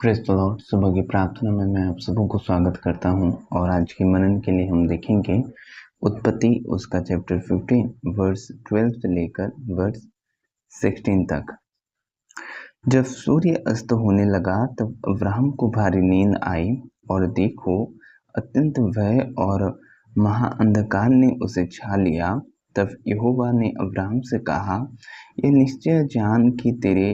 Praise the Lord. सुबह की प्रार्थना में मैं आप सबों को स्वागत करता हूं और आज के मनन के लिए हम देखेंगे उत्पत्ति उसका चैप्टर 15 वर्स 12 से लेकर वर्स 16 तक। जब सूर्य अस्त होने लगा तब अब्राहम को भारी नींद आई और देखो अत्यंत भय और महाअंधकार ने उसे छा लिया। तब यहोवा ने अब्राहम से कहा, यह निश्चय जान कि तेरे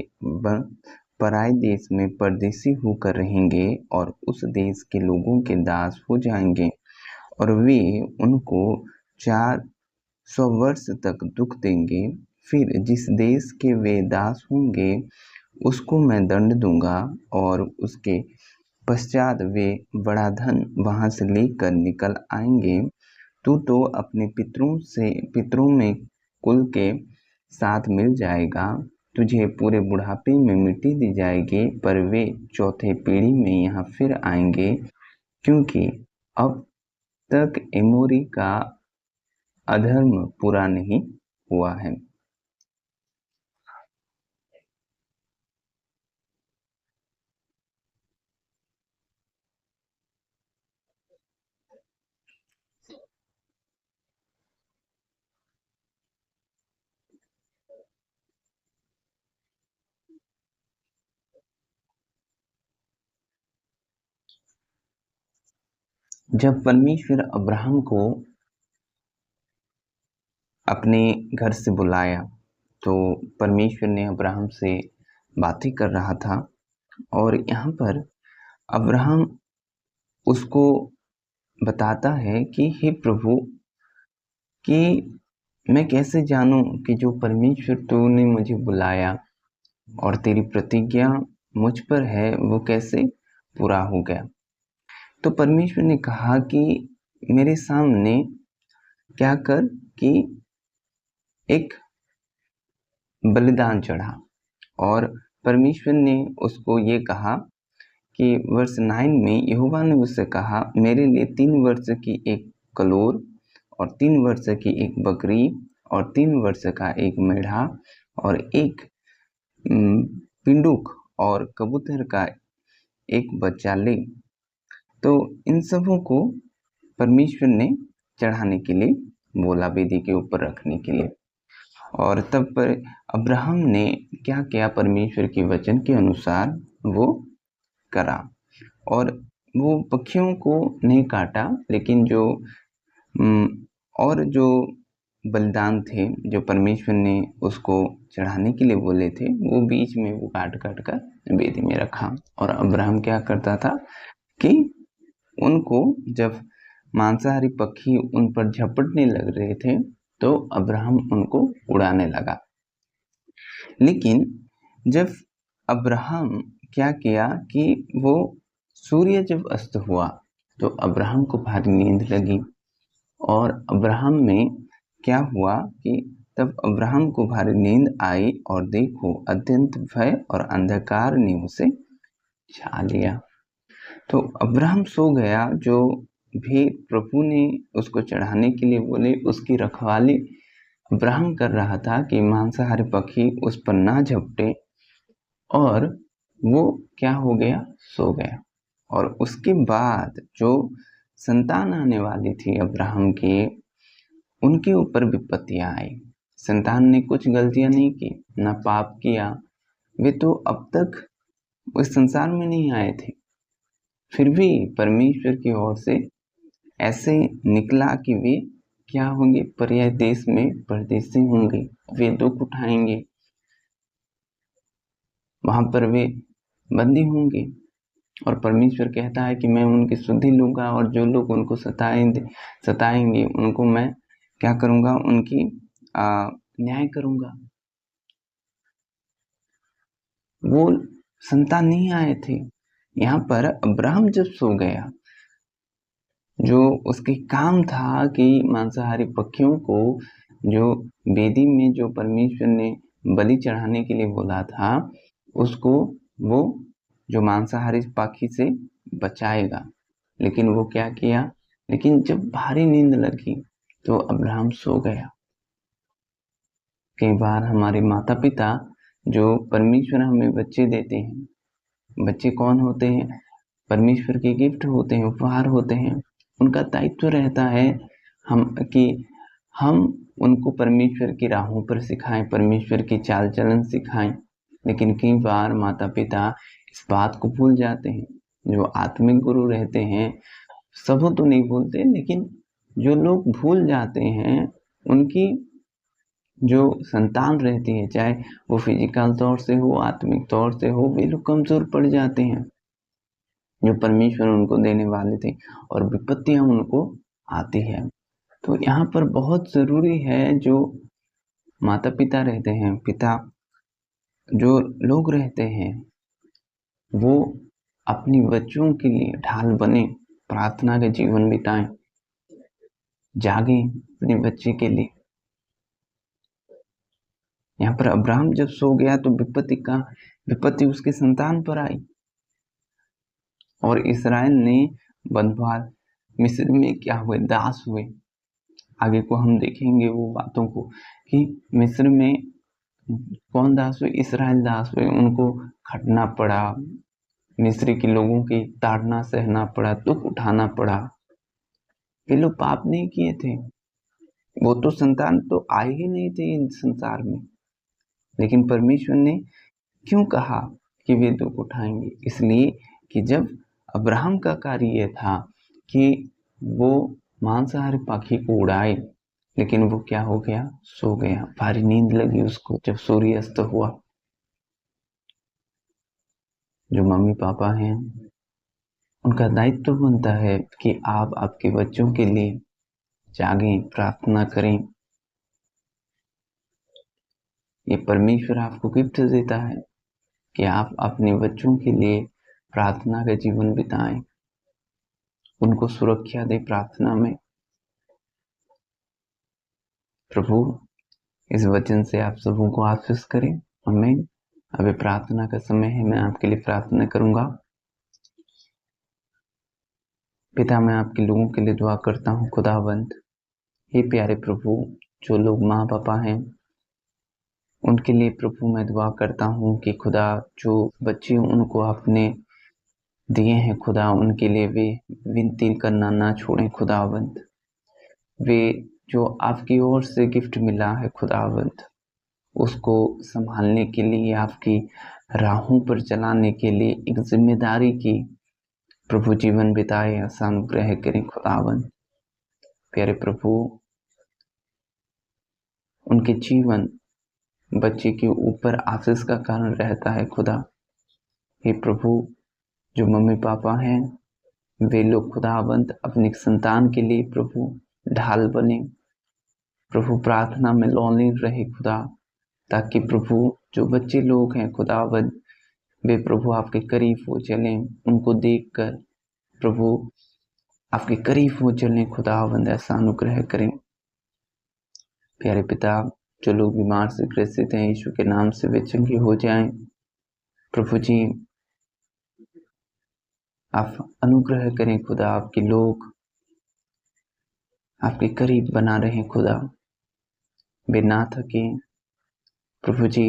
पराए देश में परदेसी होकर रहेंगे और उस देश के लोगों के दास हो जाएंगे और वे उनको 400 वर्ष तक दुख देंगे। फिर जिस देश के वे दास होंगे उसको मैं दंड दूंगा और उसके पश्चात वे बड़ा धन वहां से लेकर निकल आएंगे। तू तो अपने पितरों में कुल के साथ मिल जाएगा। तुझे पूरे बुढ़ापे में मिट्टी दी जाएगी, पर वे चौथे पीढ़ी में यहाँ फिर आएंगे, क्योंकि अब तक एमोरी का अधर्म पूरा नहीं हुआ है। जब परमेश्वर अब्राहम को अपने घर से बुलाया तो परमेश्वर ने अब्राहम से बातें कर रहा था और यहाँ पर अब्राहम उसको बताता है कि हे प्रभु, कि मैं कैसे जानूं कि जो परमेश्वर तूने मुझे बुलाया और तेरी प्रतिज्ञा मुझ पर है वो कैसे पूरा हो गया। तो परमेश्वर ने कहा कि मेरे सामने क्या कर कि एक बलिदान चढ़ा। और परमेश्वर ने उसको ये कहा कि वर्ष 9 में यहोवा ने उससे कहा, मेरे लिए 3 वर्ष की एक कलोर और 3 वर्ष की एक बकरी और 3 वर्ष का एक मेढ़ा और एक पिंडुक और कबूतर का एक बच्चा ले। तो इन सबों को परमेश्वर ने चढ़ाने के लिए बोला, वेदी के ऊपर रखने के लिए। और तब पर अब्राहम ने क्या किया, परमेश्वर के वचन के अनुसार वो करा और वो पक्षियों को नहीं काटा, लेकिन जो और जो बलिदान थे जो परमेश्वर ने उसको चढ़ाने के लिए बोले थे वो बीच में वो काट कर वेदी में रखा। और अब्राहम क्या करता था कि उनको जब मांसाहारी पक्षी उन पर झपटने लग रहे थे तो अब्राहम उनको उड़ाने लगा। लेकिन जब अब्राहम क्या किया कि वो सूर्य जब अस्त हुआ तो अब्राहम को भारी नींद लगी और अब्राहम में क्या हुआ कि तब अब्राहम को भारी नींद आई और देखो अत्यंत भय और अंधकार ने उसे छा लिया। तो अब्राहम सो गया। जो भी प्रभु ने उसको चढ़ाने के लिए बोले उसकी रखवाली अब्राहम कर रहा था कि मांसाहारी पक्षी उस पर ना झपटे, और वो क्या हो गया, सो गया। और उसके बाद जो संतान आने वाली थी अब्राहम की, उनके ऊपर विपत्तियां आई। संतान ने कुछ गलतियां नहीं की, ना पाप किया, वे तो अब तक उस संसार में नहीं आए थे। फिर भी परमेश्वर की ओर से ऐसे निकला कि वे क्या होंगे, पर्याय देश में परदेसी होंगे, वे दुख उठाएंगे, वहां पर वे बंदी होंगे। और परमेश्वर कहता है कि मैं उनकी सुधि लूंगा और जो लोग उनको सताएंगे उनको मैं क्या करूंगा, उनकी न्याय करूंगा। वो संतान नहीं आए थे। यहाँ पर अब्राहम जब सो गया, जो उसके काम था कि मांसाहारी पक्षियों को जो वेदी में जो परमेश्वर ने बलि चढ़ाने के लिए बोला था उसको वो जो मांसाहारी पक्षी से बचाएगा। लेकिन वो क्या किया, लेकिन जब भारी नींद लगी तो अब्राहम सो गया। कई बार हमारे माता पिता जो परमेश्वर हमें बच्चे देते हैं बच्चे कौन होते हैं? परमेश्वर के गिफ्ट होते हैं, उपहार होते हैं। उनका दायित्व रहता है हम उनको परमेश्वर की राहों पर सिखाएं, परमेश्वर की चाल चलन सिखाएं। लेकिन कई बार माता पिता इस बात को भूल जाते हैं। जो आत्मिक गुरु रहते हैं, सब तो नहीं भूलते, लेकिन जो लोग भूल जाते हैं, उनकी जो संतान रहती है, चाहे वो फिजिकल तौर से हो, आत्मिक तौर से हो, वे लोग कमजोर पड़ जाते हैं जो परमेश्वर उनको देने वाले थे, और विपत्तियां उनको आती है। तो यहाँ पर बहुत जरूरी है, जो माता पिता रहते हैं, पिता जो लोग रहते हैं, वो अपनी बच्चों के लिए ढाल बने, प्रार्थना का जीवन बिताएं, जागें अपने बच्चे के लिए। यहाँ पर अब्राहम जब सो गया तो विपत्ति उसके संतान पर आई, और इसराइल ने बंधुआल मिस्र में क्या हुए? दास हुए। आगे को हम देखेंगे वो बातों को कि मिस्र में कौन दास हुए? इसराइल दास हुए। उनको खटना पड़ा, मिस्र के लोगों की ताड़ना सहना पड़ा, दुख उठाना पड़ा। ये लोग पाप नहीं किए थे, वो तो संतान तो आए ही नहीं थे इन संसार में, लेकिन परमेश्वर ने क्यों कहा कि वे दुख उठाएंगे? इसलिए कि जब अब्राहम का कार्य यह था कि वो मांसाहारी पक्षी को उड़ाए, लेकिन वो क्या हो गया? सो गया। भारी नींद लगी उसको जब सूर्य अस्त हुआ। जो मम्मी पापा हैं, उनका दायित्व बनता है कि आप आपके बच्चों के लिए जागें, प्रार्थना करें। ये परमेश्वर आपको गिफ्ट देता है कि आप अपने बच्चों के लिए प्रार्थना का जीवन बिताएं, उनको सुरक्षा दे प्रार्थना में। प्रभु इस वचन से आप सबों को आशीष करें। आमीन। अभी प्रार्थना का समय है, मैं आपके लिए प्रार्थना करूंगा। पिता, मैं आपके लोगों के लिए दुआ करता हूँ। खुदावंद, हे प्यारे प्रभु, जो लोग माँ पापा हैं, उनके लिए प्रभु मैं दुआ करता हूँ कि खुदा, जो बच्चे उनको आपने दिए हैं खुदा, उनके लिए वे विनती करना ना छोड़ें खुदावंद। वे जो आपकी ओर से गिफ्ट मिला है खुदावंद, उसको संभालने के लिए, आपकी राहों पर चलाने के लिए एक जिम्मेदारी की प्रभु जीवन बिताए, अनुग्रह करें खुदावंद। प्यारे प्रभु, उनके जीवन बच्चे के ऊपर आशीष का कारण रहता है खुदा। हे प्रभु, जो मम्मी पापा हैं, वे लोग खुदावंद अपने संतान के लिए प्रभु ढाल बने, प्रभु प्रार्थना में लौली रहे खुदा, ताकि प्रभु जो बच्चे लोग हैं खुदावंद, वे प्रभु आपके करीब हो चलें, उनको देखकर प्रभु आपके करीब हो चलें खुदावंद, ऐसा अनुग्रह करें। प्यारे पिता, जो लोग बीमार से ग्रसित हैं, यीशु के नाम से वे चंगे हो जाएं। प्रभु जी, आप अनुग्रह करें खुदा, आपके लोग आपके करीब बना रहे खुदा, वे ना थके। प्रभु जी,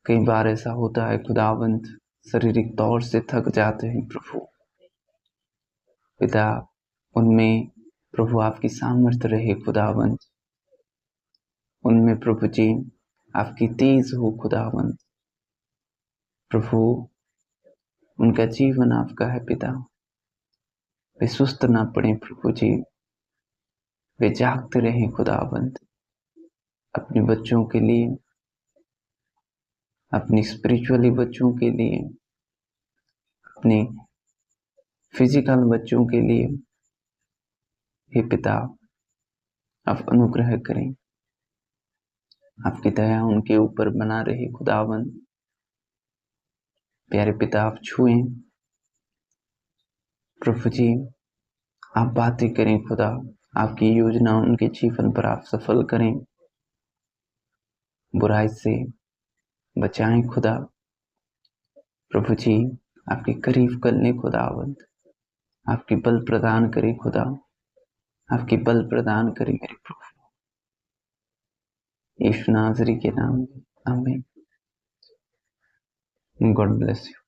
कई बार ऐसा होता है खुदावंद, शारीरिक तौर से थक जाते हैं प्रभु पिता, उनमें प्रभु आपकी सामर्थ्य रहे खुदावंद, उनमें प्रभु जी आपकी तेज हो खुदावंद। प्रभु, उनका जीवन आपका है पिता, वे सुस्त ना पड़े प्रभु जी, वे जागते रहे खुदावंद, अपने बच्चों के लिए, अपनी स्पिरिचुअली बच्चों के लिए, अपने फिजिकल बच्चों के लिए। हे पिता, आप अनुग्रह करें, आपकी दया उनके ऊपर बना रहे खुदावंद। प्यारे पिता, आप छुएं प्रभु जी, आप बातें करें खुदा, आपकी योजना उनके जीवन पर आप सफल करें, बुराई से बचाएं खुदा। प्रभु जी, आपके करीब कर लें खुदावंद, आपकी बल प्रदान करें खुदा, आपकी बल प्रदान करें मेरे प्रभु, यीशु नासरी के नाम में, आमीन। God bless you.